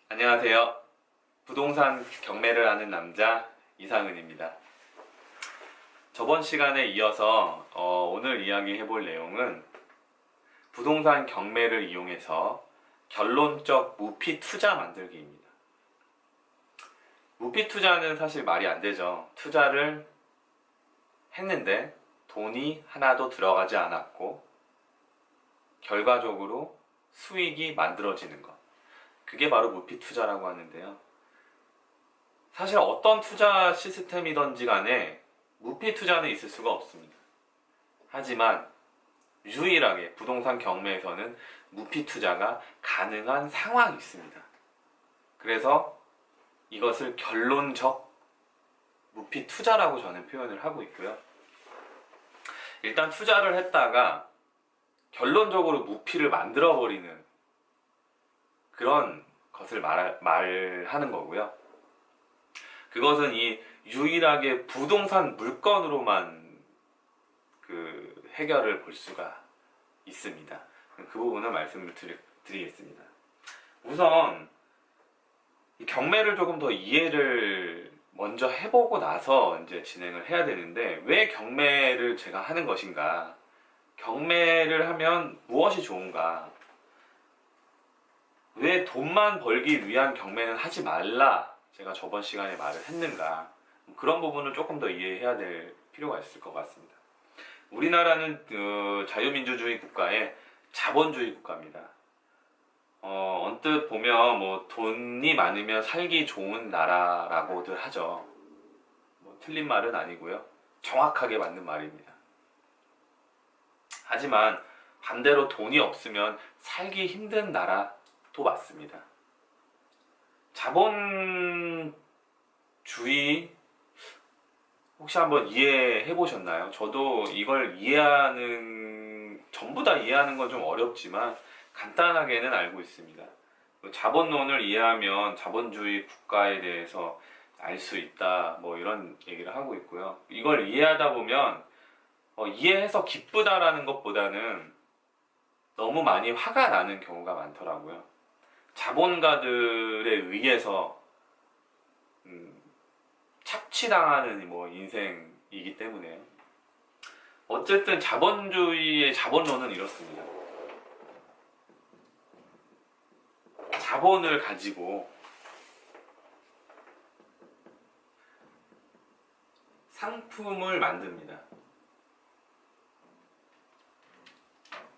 안녕하세요. 부동산 경매를 하는 남자 이상은입니다. 저번 시간에 이어서 오늘 이야기해 볼 내용은 부동산 경매를 이용해서 결론적 무피 투자 만들기입니다. 무피 투자는 사실 말이 안 되죠. 투자를 했는데 돈이 하나도 들어가지 않았고 결과적으로 수익이 만들어지는 것. 그게 바로 무피 투자라고 하는데요. 사실 어떤 투자 시스템이든지 간에 무피 투자는 있을 수가 없습니다. 하지만 유일하게 부동산 경매에서는 무피 투자가 가능한 상황이 있습니다. 그래서 이것을 결론적 무피 투자라고 저는 표현을 하고 있고요. 일단 투자를 했다가 결론적으로 무피를 만들어버리는 그런 것을 말하는 거고요. 그것은 이 유일하게 부동산 물건으로만 해결을 볼 수가 있습니다. 그 부분을 말씀을 드리겠습니다. 우선 이 경매를 조금 더 이해를 먼저 해보고 나서 이제 진행을 해야 되는데, 왜 경매를 제가 하는 것인가, 경매를 하면 무엇이 좋은가, 왜 돈만 벌기 위한 경매는 하지 말라 제가 저번 시간에 말을 했는가, 그런 부분을 조금 더 이해해야 될 필요가 있을 것 같습니다. 우리나라는 자유민주주의 국가의 자본주의 국가입니다. 언뜻 보면 뭐 돈이 많으면 살기 좋은 나라라고들 하죠. 뭐 틀린 말은 아니고요. 정확하게 맞는 말입니다. 하지만 반대로 돈이 없으면 살기 힘든 나라도 맞습니다. 자본주의 혹시 한번 이해해 보셨나요? 저도 이걸 전부 다 이해하는 건 좀 어렵지만 간단하게는 알고 있습니다. 자본론을 이해하면 자본주의 국가에 대해서 알 수 있다, 뭐 이런 얘기를 하고 있고요. 이걸 이해하다 보면 이해해서 기쁘다라는 것보다는 너무 많이 화가 나는 경우가 많더라고요. 자본가들에 의해서 착취당하는 뭐 인생이기 때문에요. 어쨌든 자본주의의 자본론은 이렇습니다. 자본을 가지고 상품을 만듭니다.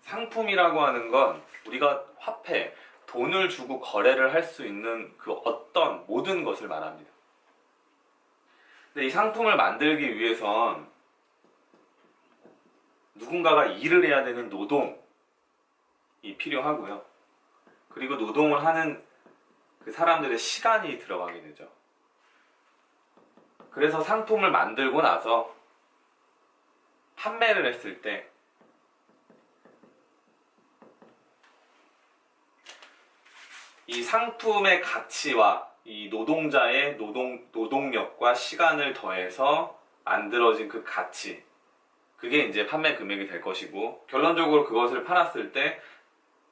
상품이라고 하는 건 우리가 화폐, 돈을 주고 거래를 할 수 있는 그 어떤 모든 것을 말합니다. 근데 이 상품을 만들기 위해선 누군가가 일을 해야 되는 노동이 필요하고요. 그리고 노동을 하는 그 사람들의 시간이 들어가게 되죠. 그래서 상품을 만들고 나서 판매를 했을 때 이 상품의 가치와 이 노동자의 노동력과 시간을 더해서 만들어진 그 가치, 그게 이제 판매 금액이 될 것이고, 결론적으로 그것을 팔았을 때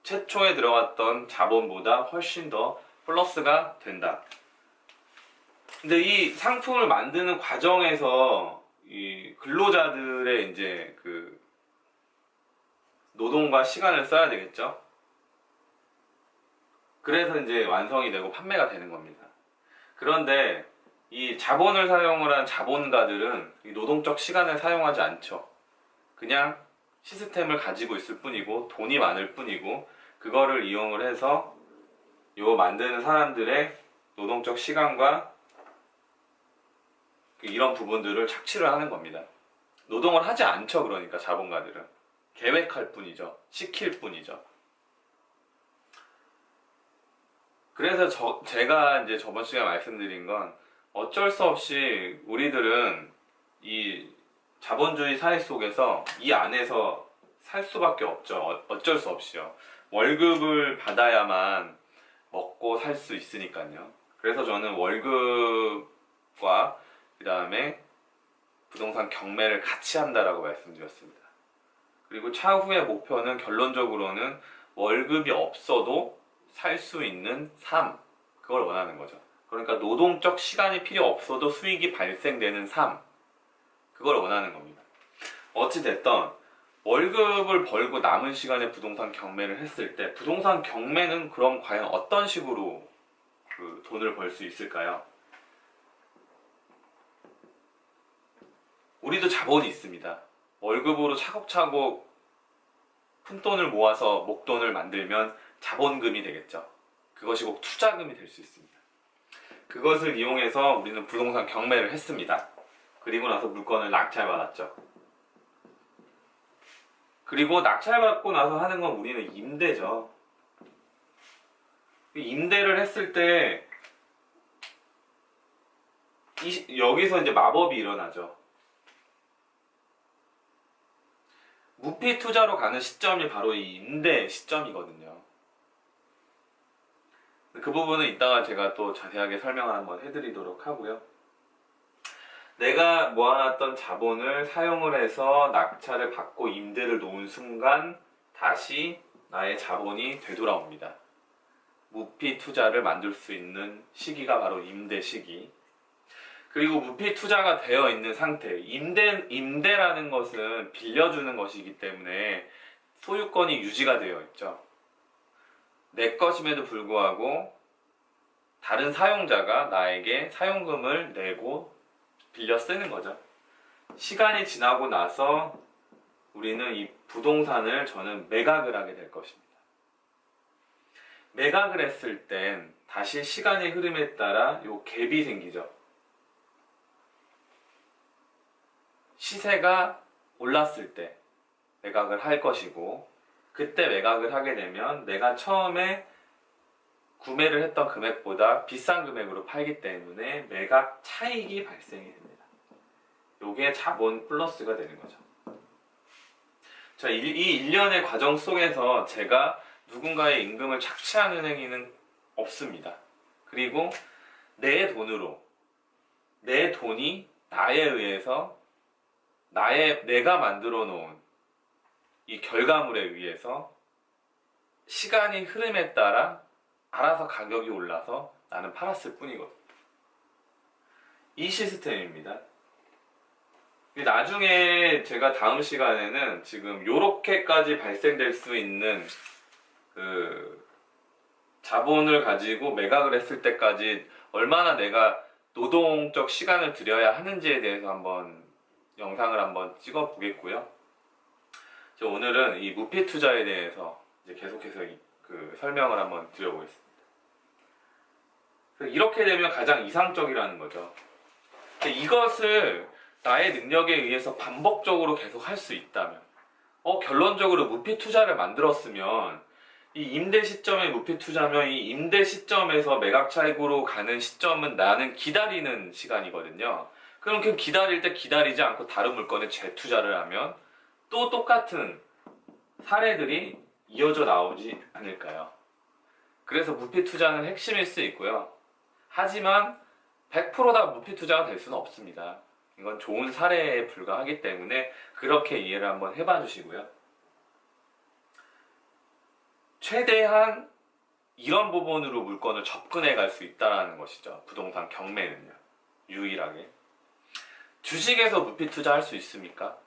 최초에 들어갔던 자본보다 훨씬 더 플러스가 된다. 근데 이 상품을 만드는 과정에서 이 근로자들의 이제 그 노동과 시간을 써야 되겠죠. 그래서 이제 완성이 되고 판매가 되는 겁니다. 그런데 이 자본을 사용을 한 자본가들은 이 노동적 시간을 사용하지 않죠. 그냥 시스템을 가지고 있을 뿐이고 돈이 많을 뿐이고, 그거를 이용을 해서 요 만드는 사람들의 노동적 시간과 이런 부분들을 착취를 하는 겁니다. 노동을 하지 않죠. 그러니까 자본가들은 계획할 뿐이죠. 시킬 뿐이죠. 그래서 제가 이제 저번 시간에 말씀드린 건, 어쩔 수 없이 우리들은 이 자본주의 사회 속에서 이 안에서 살 수밖에 없죠. 어쩔 수 없이요. 월급을 받아야만 먹고 살 수 있으니까요. 그래서 저는 월급과 그 다음에 부동산 경매를 같이 한다라고 말씀드렸습니다. 그리고 차후의 목표는 결론적으로는 월급이 없어도 살 수 있는 삶, 그걸 원하는 거죠. 그러니까 노동적 시간이 필요 없어도 수익이 발생되는 삶, 그걸 원하는 겁니다. 어찌됐든 월급을 벌고 남은 시간에 부동산 경매를 했을 때 부동산 경매는 그럼 과연 어떤 식으로 그 돈을 벌 수 있을까요? 우리도 자본이 있습니다. 월급으로 차곡차곡 푼돈을 모아서 목돈을 만들면 자본금이 되겠죠. 그것이 곧 투자금이 될 수 있습니다. 그것을 이용해서 우리는 부동산 경매를 했습니다. 그리고 나서 물건을 낙찰받았죠. 그리고 낙찰받고 나서 하는 건 우리는 임대죠. 임대를 했을 때 여기서 이제 마법이 일어나죠. 무피 투자로 가는 시점이 바로 이 임대 시점이거든요. 그 부분은 이따가 제가 또 자세하게 설명을 한번 해드리도록 하고요. 내가 모아놨던 자본을 사용을 해서 낙찰을 받고 임대를 놓은 순간 다시 나의 자본이 되돌아옵니다. 무피 투자를 만들 수 있는 시기가 바로 임대 시기. 그리고 무피 투자가 되어 있는 상태, 임대라는 것은 빌려주는 것이기 때문에 소유권이 유지가 되어 있죠. 내 것임에도 불구하고 다른 사용자가 나에게 사용금을 내고 빌려 쓰는 거죠. 시간이 지나고 나서 우리는 이 부동산을 저는 매각을 하게 될 것입니다. 매각을 했을 땐 다시 시간의 흐름에 따라 요 갭이 생기죠. 시세가 올랐을 때 매각을 할 것이고, 그때 매각을 하게 되면 내가 처음에 구매를 했던 금액보다 비싼 금액으로 팔기 때문에 매각 차익이 발생이 됩니다. 요게 자본 플러스가 되는 거죠. 자, 이 일련의 과정 속에서 제가 누군가의 임금을 착취하는 행위는 없습니다. 그리고 내 돈으로, 내 돈이 나에 의해서 내가 만들어 놓은 이 결과물에 의해서 시간이 흐름에 따라 알아서 가격이 올라서 나는 팔았을 뿐이거든요. 이 시스템입니다. 나중에 제가 다음 시간에는 지금 요렇게까지 발생될 수 있는 그 자본을 가지고 매각을 했을 때까지 얼마나 내가 노동적 시간을 들여야 하는지에 대해서 한번 영상을 한번 찍어 보겠고요. 오늘은 이 무피 투자에 대해서 이제 계속해서 그 설명을 한번 드려보겠습니다. 이렇게 되면 가장 이상적이라는 거죠. 이것을 나의 능력에 의해서 반복적으로 계속 할 수 있다면, 결론적으로 무피 투자를 만들었으면 이 임대 시점에 무피 투자면 이 임대 시점에서 매각 차익으로 가는 시점은 나는 기다리는 시간이거든요. 그럼 그 기다릴 때 기다리지 않고 다른 물건에 재투자를 하면 또 똑같은 사례들이 이어져 나오지 않을까요? 그래서 무피 투자는 핵심일 수 있고요. 하지만 100%다 무피 투자가 될 수는 없습니다. 이건 좋은 사례에 불과하기 때문에 그렇게 이해를 한번 해봐 주시고요. 최대한 이런 부분으로 물건을 접근해 갈 수 있다는 것이죠. 부동산 경매는요. 유일하게. 주식에서 무피 투자할 수 있습니까?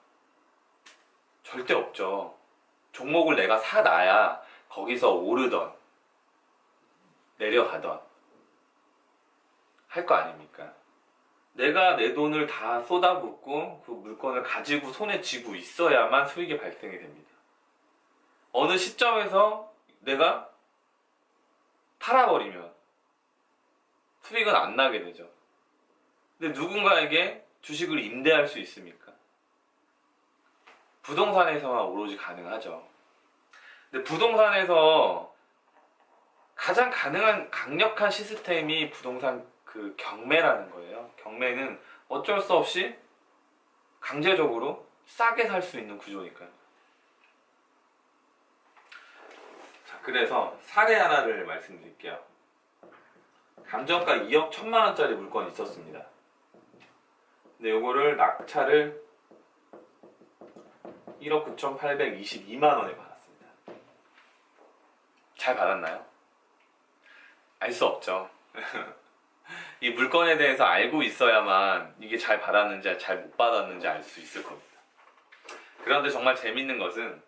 절대 없죠. 종목을 내가 사놔야 거기서 오르던 내려가던 할 거 아닙니까? 내가 내 돈을 다 쏟아붓고 그 물건을 가지고 손에 쥐고 있어야만 수익이 발생이 됩니다. 어느 시점에서 내가 팔아버리면 수익은 안 나게 되죠. 근데 누군가에게 주식을 임대할 수 있습니까? 부동산에서만 오로지 가능하죠. 근데 부동산에서 가장 가능한 강력한 시스템이 부동산 그 경매라는 거예요. 경매는 어쩔 수 없이 강제적으로 싸게 살 수 있는 구조니까요. 자, 그래서 사례 하나를 말씀드릴게요. 감정가 2억 1천만 원짜리 물건이 있었습니다. 근데 요거를 낙찰을 1억 9,822만 원에 받았습니다. 잘 받았나요? 알 수 없죠. 이 물건에 대해서 알고 있어야만 이게 잘 받았는지 잘 못 받았는지 알 수 있을 겁니다. 그런데 정말 재밌는 것은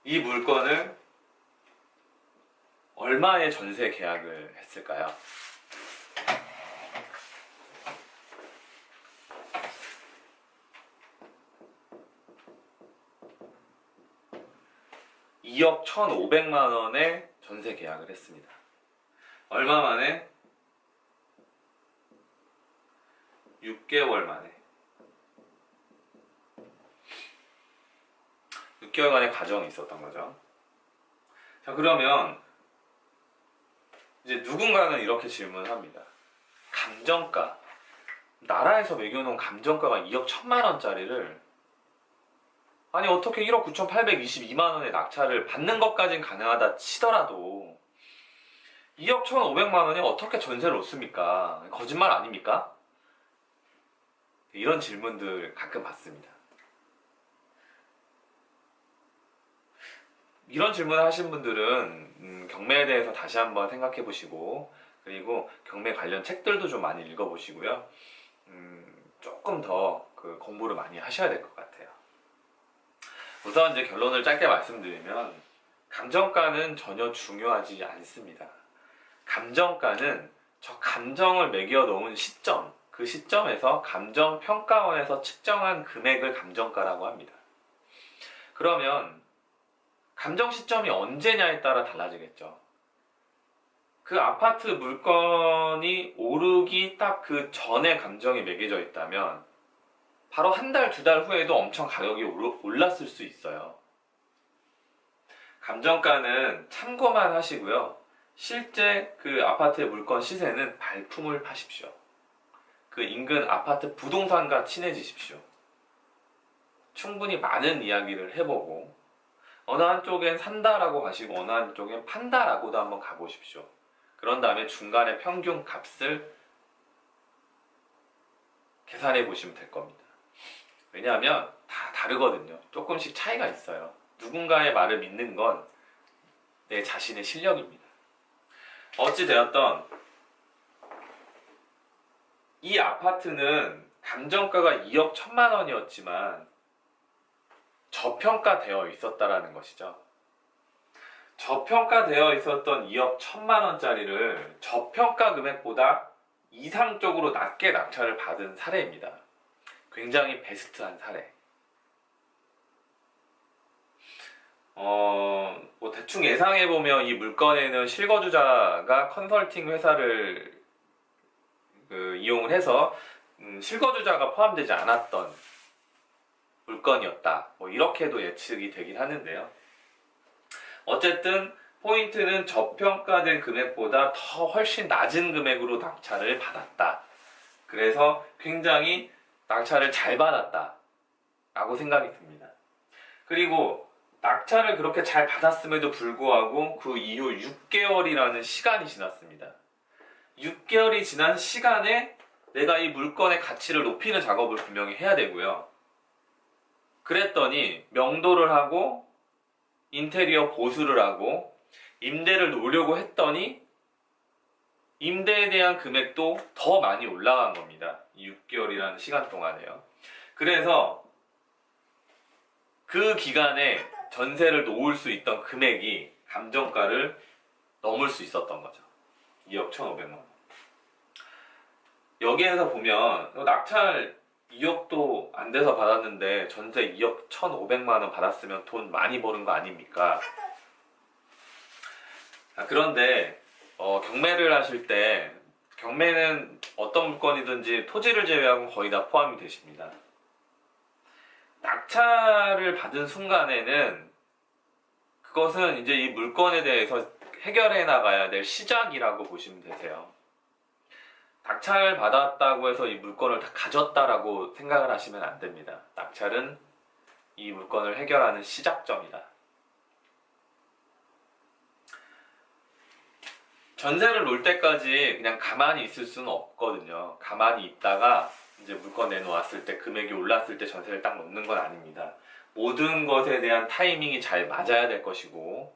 이 물건을 얼마의 전세 계약을 했을까요? (2억 1,500만 원의 전세 계약을 했습니다. 얼마 만에? 6개월 만에. 6개월간의 과정이 있었던 거죠. 자, 그러면 이제 누군가는 이렇게 질문합니다. 감정가, 나라에서 매겨놓은 감정가가 2억 1,000만 원짜리를 아니 어떻게 1억 9,822만 원의 낙찰을 받는 것까진 가능하다 치더라도 2억 1,500만 원이 어떻게 전세를 놓습니까? 거짓말 아닙니까? 이런 질문들 가끔 받습니다. 이런 질문을 하신 분들은 경매에 대해서 다시 한번 생각해 보시고, 그리고 경매 관련 책들도 좀 많이 읽어 보시고요. 조금 더 그 공부를 많이 하셔야 될 것 같아요. 우선 이제 결론을 짧게 말씀드리면, 감정가는 전혀 중요하지 않습니다. 감정가는 저 감정을 매겨 놓은 시점, 그 시점에서 감정평가원에서 측정한 금액을 감정가라고 합니다. 그러면 감정 시점이 언제냐에 따라 달라지겠죠. 그 아파트 물건이 오르기 딱 그 전에 감정이 매겨져 있다면 바로 한 달, 두 달 후에도 엄청 가격이 올랐을 수 있어요. 감정가는 참고만 하시고요. 실제 그 아파트의 물건 시세는 발품을 파십시오. 그 인근 아파트 부동산과 친해지십시오. 충분히 많은 이야기를 해보고, 어느 한쪽엔 산다라고 하시고 어느 한쪽엔 판다라고도 한번 가보십시오. 그런 다음에 중간에 평균 값을 계산해 보시면 될 겁니다. 왜냐하면 다 다르거든요. 조금씩 차이가 있어요. 누군가의 말을 믿는 건 내 자신의 실력입니다. 어찌되었던 이 아파트는 감정가가 2억 1,000만 원이었지만 저평가되어 있었다라는 것이죠. 저평가되어 있었던 2억 1,000만 원짜리를 저평가 금액보다 이상적으로 낮게 낙찰을 받은 사례입니다. 굉장히 베스트한 사례. 뭐 대충 예상해보면 이 물건에는 실거주자가 컨설팅 회사를 이용을 해서 실거주자가 포함되지 않았던 물건이었다. 뭐 이렇게도 예측이 되긴 하는데요. 어쨌든 포인트는 저평가된 금액보다 더 훨씬 낮은 금액으로 낙찰을 받았다. 그래서 굉장히 낙찰을 잘 받았다 라고 생각이 듭니다. 그리고 낙찰을 그렇게 잘 받았음에도 불구하고 그 이후 6개월이라는 시간이 지났습니다. 6개월이 지난 시간에 내가 이 물건의 가치를 높이는 작업을 분명히 해야 되고요. 그랬더니 명도를 하고 인테리어 보수를 하고 임대를 놓으려고 했더니 임대에 대한 금액도 더 많이 올라간 겁니다. 6개월이라는 시간 동안에요. 그래서 그 기간에 전세를 놓을 수 있던 금액이 감정가를 넘을 수 있었던 거죠. 2억 1,500만 원. 여기에서 보면 낙찰 2억도 안 돼서 받았는데 전세 2억 1,500만 원 받았으면 돈 많이 버는 거 아닙니까? 그런데 경매를 하실 때, 경매는 어떤 물건이든지 토지를 제외하고 거의 다 포함이 되십니다. 낙찰을 받은 순간에는 그것은 이제 이 물건에 대해서 해결해 나가야 될 시작이라고 보시면 되세요. 낙찰을 받았다고 해서 이 물건을 다 가졌다라고 생각을 하시면 안 됩니다. 낙찰은 이 물건을 해결하는 시작점이다. 전세를 놓을 때까지 그냥 가만히 있을 수는 없거든요. 가만히 있다가 이제 물건 내놓았을 때 금액이 올랐을 때 전세를 딱 놓는 건 아닙니다. 모든 것에 대한 타이밍이 잘 맞아야 될 것이고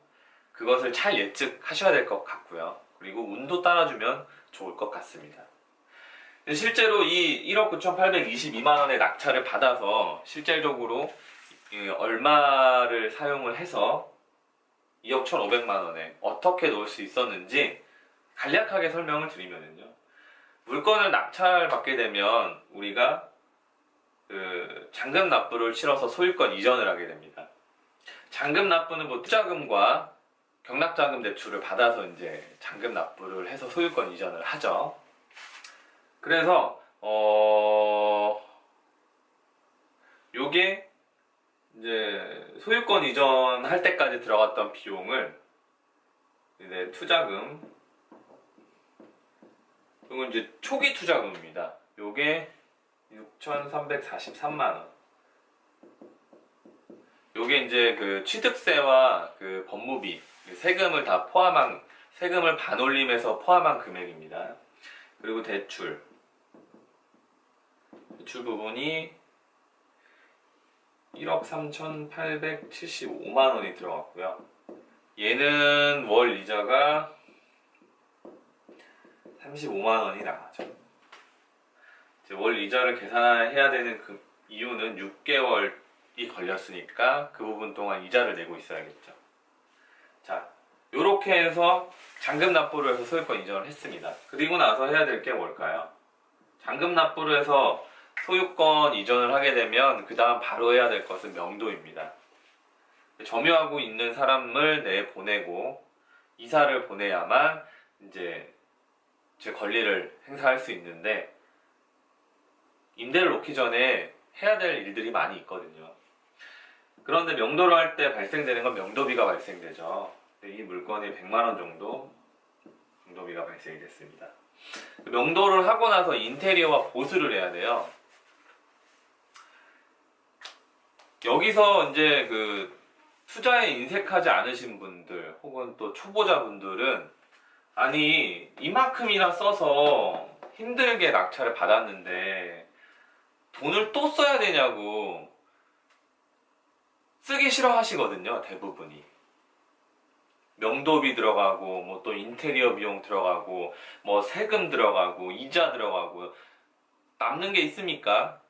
그것을 잘 예측하셔야 될 것 같고요. 그리고 운도 따라주면 좋을 것 같습니다. 실제로 이 1억 9,822만 원의 낙찰을 받아서 실질적으로 얼마를 사용을 해서 2억 1,500만 원에 어떻게 놓을 수 있었는지 간략하게 설명을 드리면요. 물건을 낙찰받게 되면 우리가 잔금 납부를 치러서 소유권 이전을 하게 됩니다. 잔금 납부는 뭐 투자금과 경락자금 대출을 받아서 이제 잔금 납부를 해서 소유권 이전을 하죠. 그래서 요게 이제 소유권 이전할 때까지 들어갔던 비용을 이제 투자금, 이건 이제 초기 투자금입니다. 요게 6,343만 원. 요게 이제 그 취득세와 그 법무비, 세금을 다 포함한, 세금을 반올림해서 포함한 금액입니다. 그리고 대출 부분이 1억 3,875만 원이 들어갔고요. 얘는 월 이자가 35만 원이 나가죠. 월 이자를 계산해야 되는 그 이유는 6개월이 걸렸으니까 그 부분 동안 이자를 내고 있어야겠죠. 자, 요렇게 해서 잔금 납부를 해서 소유권 이전을 했습니다. 그리고 나서 해야 될 게 뭘까요? 잔금 납부를 해서 소유권 이전을 하게 되면 그 다음 바로 해야 될 것은 명도입니다. 점유하고 있는 사람을 내보내고 이사를 보내야만 이제 제 권리를 행사할 수 있는데 임대를 놓기 전에 해야 될 일들이 많이 있거든요. 그런데 명도를 할 때 발생되는 건 명도비가 발생되죠. 이 물건이 100만 원 정도 명도비가 발생이 됐습니다. 명도를 하고 나서 인테리어와 보수를 해야 돼요. 여기서 이제 그 투자에 인색하지 않으신 분들 혹은 또 초보자분들은 아니 이만큼이나 써서 힘들게 낙찰을 받았는데 돈을 또 써야 되냐고 쓰기 싫어 하시거든요. 대부분이 명도비 들어가고 뭐 또 인테리어 비용 들어가고 뭐 세금 들어가고 이자 들어가고 남는 게 있습니까?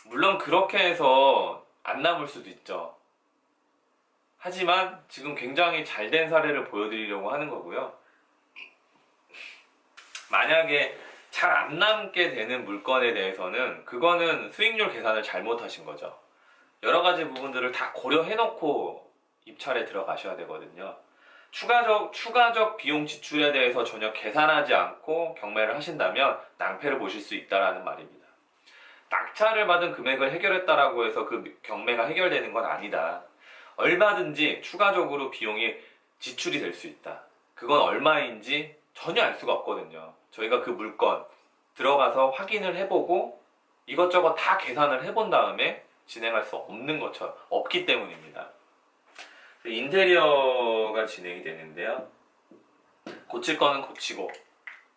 물론 그렇게 해서 안 남을 수도 있죠. 하지만 지금 굉장히 잘 된 사례를 보여드리려고 하는 거고요. 만약에 잘 안 남게 되는 물건에 대해서는 그거는 수익률 계산을 잘못하신 거죠. 여러 가지 부분들을 다 고려해놓고 입찰에 들어가셔야 되거든요. 추가적 비용 지출에 대해서 전혀 계산하지 않고 경매를 하신다면 낭패를 보실 수 있다는 말입니다. 낙찰을 받은 금액을 해결했다라고 해서 그 경매가 해결되는 건 아니다. 얼마든지 추가적으로 비용이 지출이 될 수 있다. 그건 얼마인지 전혀 알 수가 없거든요. 저희가 그 물건 들어가서 확인을 해보고 이것저것 다 계산을 해본 다음에 진행할 수 없는 것처럼 없기 때문입니다. 인테리어가 진행이 되는데요. 고칠 거는 고치고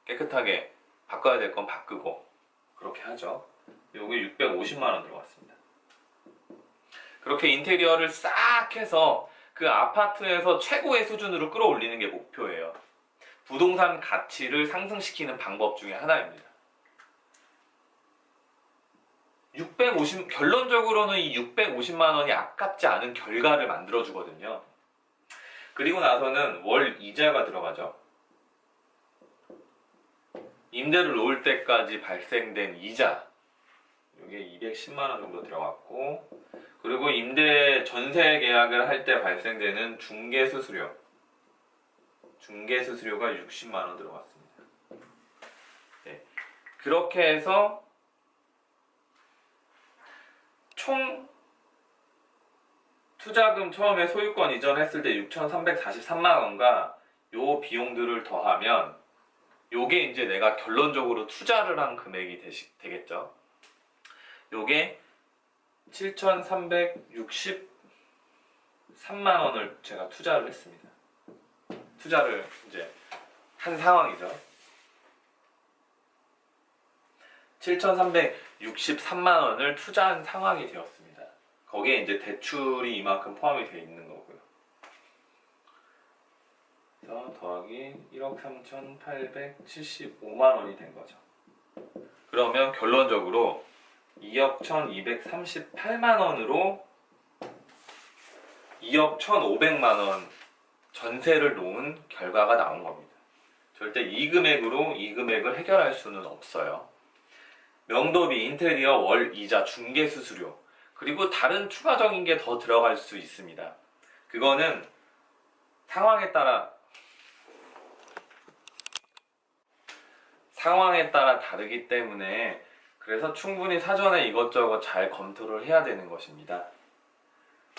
깨끗하게 바꿔야 될 건 바꾸고 그렇게 하죠. 요게 650만 원 들어갔습니다. 그렇게 인테리어를 싹 해서 그 아파트에서 최고의 수준으로 끌어올리는 게 목표예요. 부동산 가치를 상승시키는 방법 중에 하나입니다. 결론적으로는 이 650만 원이 아깝지 않은 결과를 만들어 주거든요. 그리고 나서는 월 이자가 들어가죠. 임대를 놓을 때까지 발생된 이자, 이게 210만 원 정도 들어갔고, 그리고 임대 전세 계약을 할 때 발생되는 중개수수료가 60만 원 들어갔습니다. 네. 그렇게 해서 총 투자금 처음에 소유권 이전했을 때 6,343만 원과 요 비용들을 더하면 요게 이제 내가 결론적으로 투자를 한 금액이 되겠죠. 요게 7,363만 원을 제가 투자를 했습니다. 투자를 이제 한 상황이죠. 7,363만 원을 투자한 상황이 되었습니다. 거기에 이제 대출이 이만큼 포함이 되어 있는 거고요. 그래서 더하기 1억 3,875만 원이 된 거죠. 그러면 결론적으로 2억 1,238만 원으로 2억 1,500만 원 전세를 놓은 결과가 나온 겁니다. 절대 이 금액으로 이 금액을 해결할 수는 없어요. 명도비, 인테리어, 월 이자, 중개 수수료, 그리고 다른 추가적인 게 더 들어갈 수 있습니다. 그거는 상황에 따라 다르기 때문에, 그래서 충분히 사전에 이것저것 잘 검토를 해야 되는 것입니다.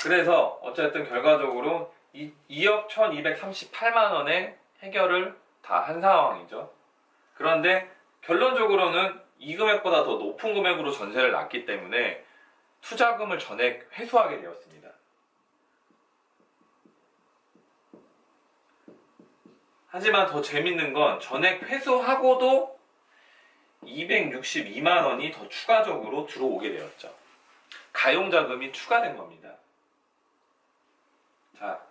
그래서 어쨌든 결과적으로 2억 1,238만 원의 해결을 다 한 상황이죠. 그런데 결론적으로는 이 금액보다 더 높은 금액으로 전세를 놨기 때문에 투자금을 전액 회수하게 되었습니다. 하지만 더 재밌는 건 전액 회수하고도 262만 원이 더 추가적으로 들어오게 되었죠. 가용자금이 추가된 겁니다. 자,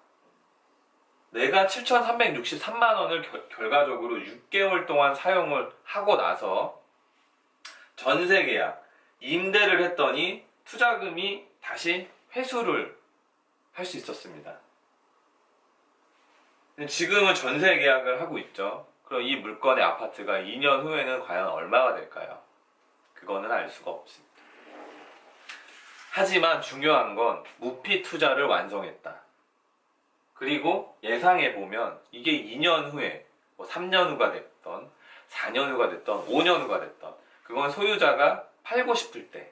내가 7,363만 원을 결과적으로 6개월 동안 사용을 하고 나서 전세 계약, 임대를 했더니 투자금이 다시 회수를 할 수 있었습니다. 지금은 전세 계약을 하고 있죠. 그럼 이 물건의 아파트가 2년 후에는 과연 얼마가 될까요? 그거는 알 수가 없습니다. 하지만 중요한 건 무피 투자를 완성했다. 그리고 예상해보면 이게 2년 후에, 뭐 3년 후가 됐던, 4년 후가 됐던, 5년 후가 됐던, 그건 소유자가 팔고 싶을 때,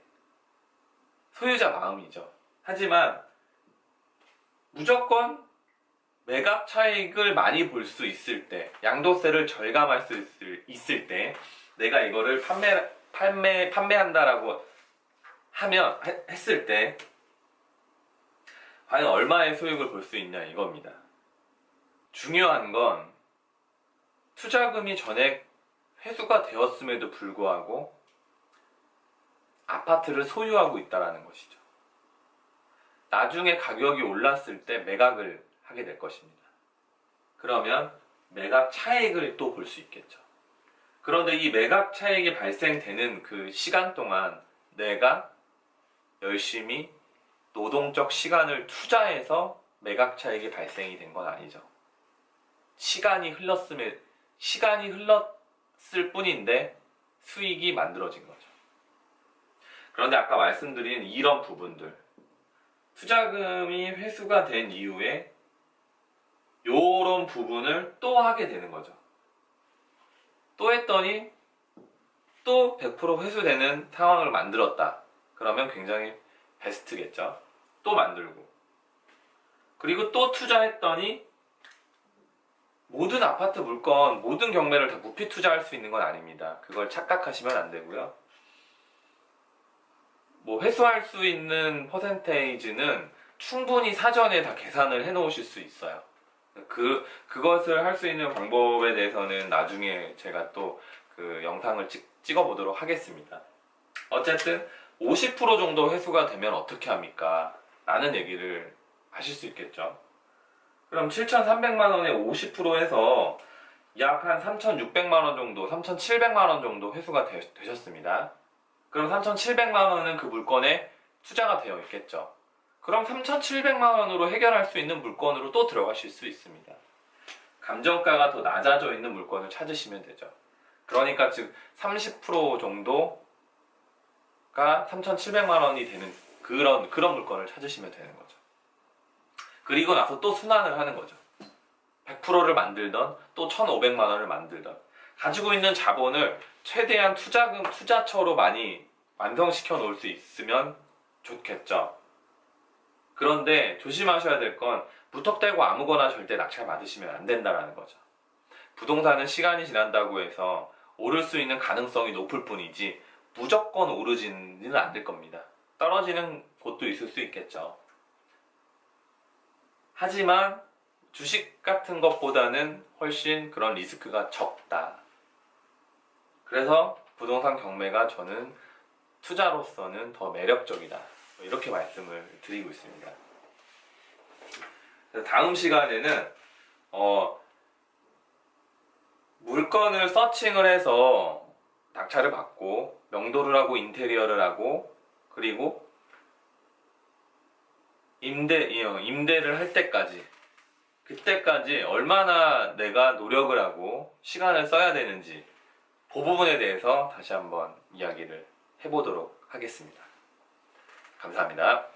소유자 마음이죠. 하지만 무조건 매각 차익을 많이 볼 수 있을 때, 양도세를 절감할 수 있을 때, 내가 이거를 판매한다라고 했을 때, 과연 얼마의 소득을 볼 수 있냐 이겁니다. 중요한 건 투자금이 전액 회수가 되었음에도 불구하고 아파트를 소유하고 있다는 것이죠. 나중에 가격이 올랐을 때 매각을 하게 될 것입니다. 그러면 매각 차익을 또 볼 수 있겠죠. 그런데 이 매각 차익이 발생되는 그 시간 동안 내가 열심히 노동적 시간을 투자해서 매각 차익이 발생이 된 건 아니죠. 시간이 흘렀을 뿐인데 수익이 만들어진 거죠. 그런데 아까 말씀드린 이런 부분들, 투자금이 회수가 된 이후에 요런 부분을 또 하게 되는 거죠. 또 했더니 또 100% 회수되는 상황을 만들었다. 그러면 굉장히 베스트겠죠. 또 만들고, 그리고 또 투자했더니 모든 아파트 물건, 모든 경매를 다 무피 투자할 수 있는 건 아닙니다. 그걸 착각하시면 안 되고요. 뭐 회수할 수 있는 퍼센테이지는 충분히 사전에 다 계산을 해 놓으실 수 있어요. 그것을 할 수 있는 방법에 대해서는 나중에 제가 또 그 영상을 찍어 보도록 하겠습니다. 어쨌든 50% 정도 회수가 되면 어떻게 합니까? 라는 얘기를 하실 수 있겠죠. 그럼 7,300만 원에 50% 해서 약 한 3,600만 원 정도, 3,700만 원 정도 회수가 되셨습니다. 그럼 3,700만 원은 그 물건에 투자가 되어 있겠죠. 그럼 3,700만 원으로 해결할 수 있는 물건으로 또 들어가실 수 있습니다. 감정가가 더 낮아져 있는 물건을 찾으시면 되죠. 그러니까 즉 30% 정도가 3,700만 원이 되는 그런 물건을 찾으시면 되는 거죠. 그리고 나서 또 순환을 하는 거죠. 100%를 만들던 또 1,500만 원을 만들던, 가지고 있는 자본을 최대한 투자처로 많이 완성시켜 놓을 수 있으면 좋겠죠. 그런데 조심하셔야 될 건 무턱대고 아무거나 절대 낙찰 받으시면 안 된다는 거죠. 부동산은 시간이 지난다고 해서 오를 수 있는 가능성이 높을 뿐이지 무조건 오르지는 않을 겁니다. 떨어지는 곳도 있을 수 있겠죠. 하지만 주식 같은 것보다는 훨씬 그런 리스크가 적다. 그래서 부동산 경매가 저는 투자로서는 더 매력적이다 이렇게 말씀을 드리고 있습니다. 다음 시간에는 물건을 서칭을 해서 낙찰을 받고 명도를 하고 인테리어를 하고 그리고 임대를 할 때까지 그때까지 얼마나 내가 노력을 하고 시간을 써야 되는지 그 부분에 대해서 다시 한번 이야기를 해보도록 하겠습니다. 감사합니다.